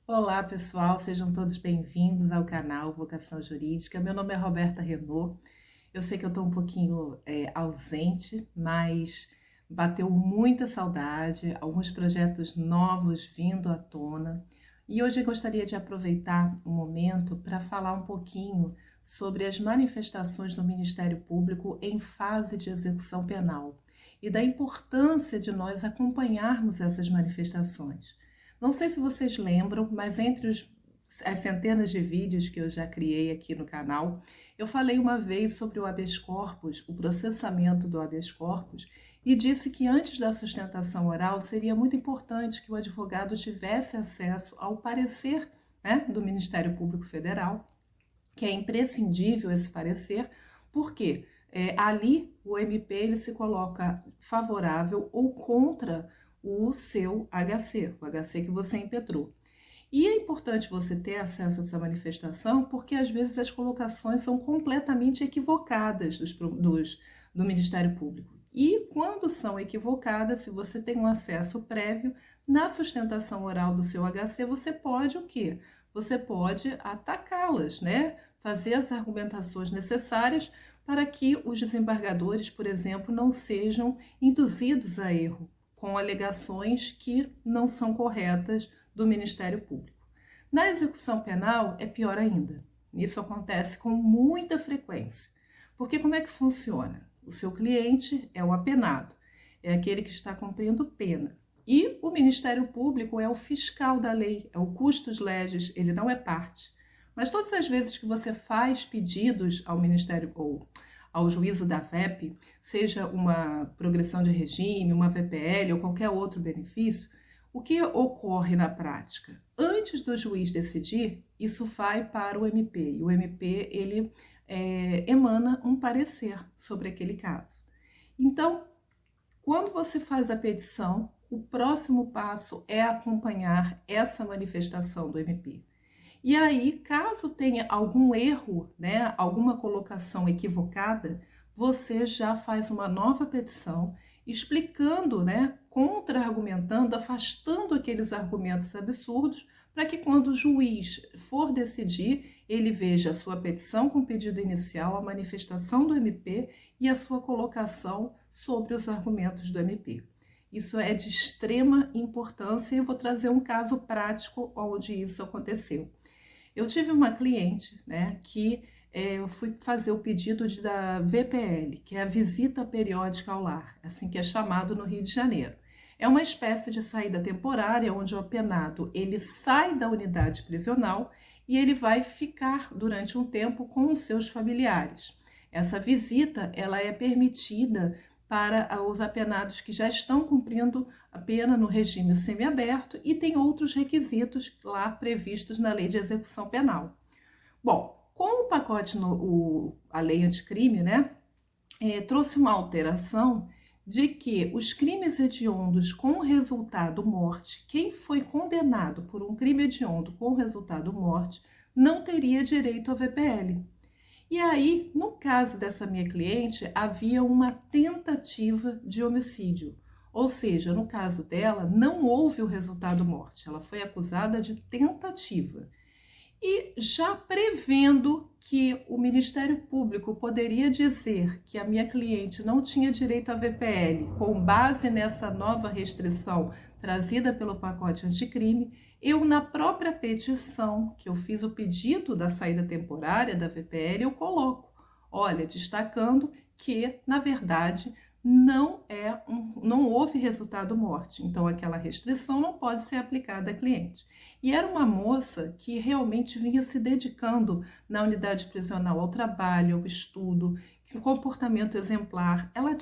Olá pessoal, sejam todos bem-vindos ao canal Vocação Jurídica. Meu nome é Roberta Renault. Eu sei que eu estou um pouquinho ausente, mas bateu muita saudade, alguns projetos novos vindo à tona. E hoje eu gostaria de aproveitar o momento para falar um pouquinho sobre as manifestações do Ministério Público em fase de execução penal e da importância de nós acompanharmos essas manifestações. Não sei se vocês lembram, mas as centenas de vídeos que eu já criei aqui no canal, eu falei uma vez sobre o habeas corpus, o processamento do habeas corpus, e disse que antes da sustentação oral seria muito importante que o advogado tivesse acesso ao parecer, né, do Ministério Público Federal, que é imprescindível esse parecer, porque ali o MP ele se coloca favorável ou contra o seu HC, o HC que você impetrou. E é importante você ter acesso a essa manifestação porque às vezes as colocações são completamente equivocadas do Ministério Público. E quando são equivocadas, se você tem um acesso prévio, na sustentação oral do seu HC, você pode o quê? Você pode atacá-las, né? Fazer as argumentações necessárias para que os desembargadores, por exemplo, não sejam induzidos a erro com alegações que não são corretas do Ministério Público. Na execução penal é pior ainda. Isso acontece com muita frequência. Porque como é que funciona? O seu cliente é o apenado, é aquele que está cumprindo pena. E o Ministério Público é o fiscal da lei, é o custos legis, ele não é parte. Mas todas as vezes que você faz pedidos ao Ministério ou ao juízo da VEP, seja uma progressão de regime, uma VPL ou qualquer outro benefício, o que ocorre na prática? Antes do juiz decidir, isso vai para o MP e o MP ele emana um parecer sobre aquele caso. Então, quando você faz a petição, o próximo passo é acompanhar essa manifestação do MP. E aí, caso tenha algum erro, né, alguma colocação equivocada, você já faz uma nova petição explicando, né, contra-argumentando, afastando aqueles argumentos absurdos, para que quando o juiz for decidir, ele veja a sua petição com pedido inicial, a manifestação do MP e a sua colocação sobre os argumentos do MP. Isso é de extrema importância e eu vou trazer um caso prático onde isso aconteceu. Eu tive uma cliente, né, que eu fui fazer o pedido da VPL, que é a visita periódica ao lar, assim que é chamado no Rio de Janeiro. É uma espécie de saída temporária onde o apenado ele sai da unidade prisional e ele vai ficar durante um tempo com os seus familiares. Essa visita ela é permitida para os apenados que já estão cumprindo a pena no regime semiaberto e tem outros requisitos lá previstos na Lei de Execução Penal. Bom, com o pacote, a lei anticrime, né, trouxe uma alteração de que os crimes hediondos com resultado morte, quem foi condenado por um crime hediondo com resultado morte, não teria direito à VPL. E aí, no caso dessa minha cliente, havia uma tentativa de homicídio. Ou seja, no caso dela, não houve o resultado morte. Ela foi acusada de tentativa. E já prevendo que o Ministério Público poderia dizer que a minha cliente não tinha direito à VPL com base nessa nova restrição trazida pelo pacote anticrime, eu na própria petição, que eu fiz o pedido da saída temporária da VPL, eu coloco, olha, destacando que, na verdade, não houve resultado morte, então aquela restrição não pode ser aplicada a cliente. E era uma moça que realmente vinha se dedicando na unidade prisional ao trabalho, ao estudo, comportamento exemplar. Ela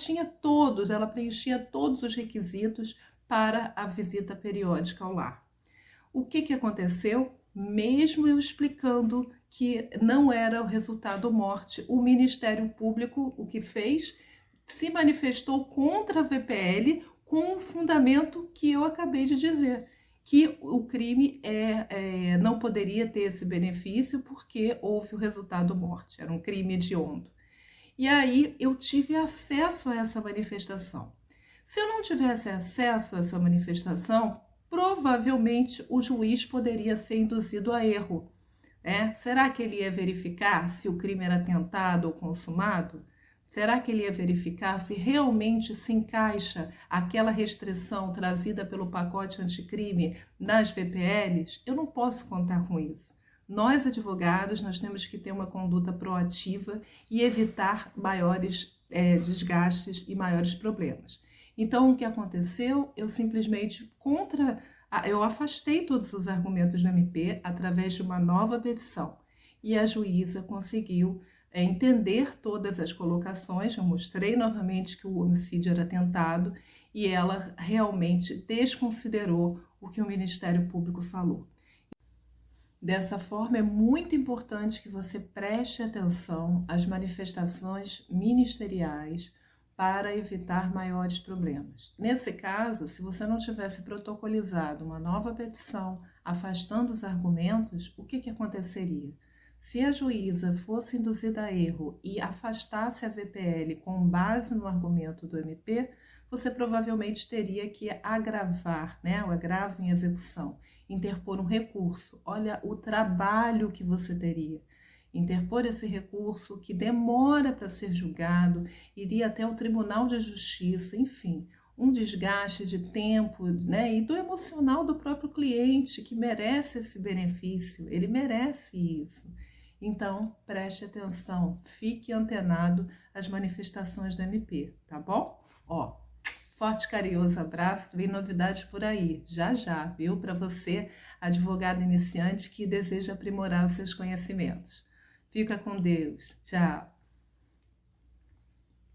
preenchia todos os requisitos para a visita periódica ao lar. O que aconteceu? Mesmo eu explicando que não era o resultado morte, o Ministério Público o que fez? Se manifestou contra a VPL com o fundamento que eu acabei de dizer, que o crime não poderia ter esse benefício porque houve o resultado morte, era um crime hediondo. E aí eu tive acesso a essa manifestação. Se eu não tivesse acesso a essa manifestação, provavelmente o juiz poderia ser induzido a erro. Será que ele ia verificar se o crime era tentado ou consumado? Será que ele ia verificar se realmente se encaixa aquela restrição trazida pelo pacote anticrime nas VPLs? Eu não posso contar com isso. Nós, advogados, nós temos que ter uma conduta proativa e evitar maiores desgastes e maiores problemas. Então, o que aconteceu? Eu simplesmente eu afastei todos os argumentos do MP através de uma nova petição e a juíza conseguiu entender todas as colocações. Eu mostrei novamente que o homicídio era tentado e ela realmente desconsiderou o que o Ministério Público falou. Dessa forma, é muito importante que você preste atenção às manifestações ministeriais para evitar maiores problemas. Nesse caso, se você não tivesse protocolizado uma nova petição afastando os argumentos, o que aconteceria? Se a juíza fosse induzida a erro e afastasse a VPL com base no argumento do MP, você provavelmente teria que agravar, o agravo em execução, interpor um recurso. Olha o trabalho que você teria. Interpor esse recurso que demora para ser julgado, iria até o Tribunal de Justiça, enfim, um desgaste de tempo, e do emocional do próprio cliente, que merece esse benefício, ele merece isso. Então, preste atenção, fique antenado às manifestações do MP, tá bom? Forte e carinhoso abraço, vem novidades por aí, já, viu? Para você, advogado iniciante que deseja aprimorar os seus conhecimentos. Fica com Deus, tchau!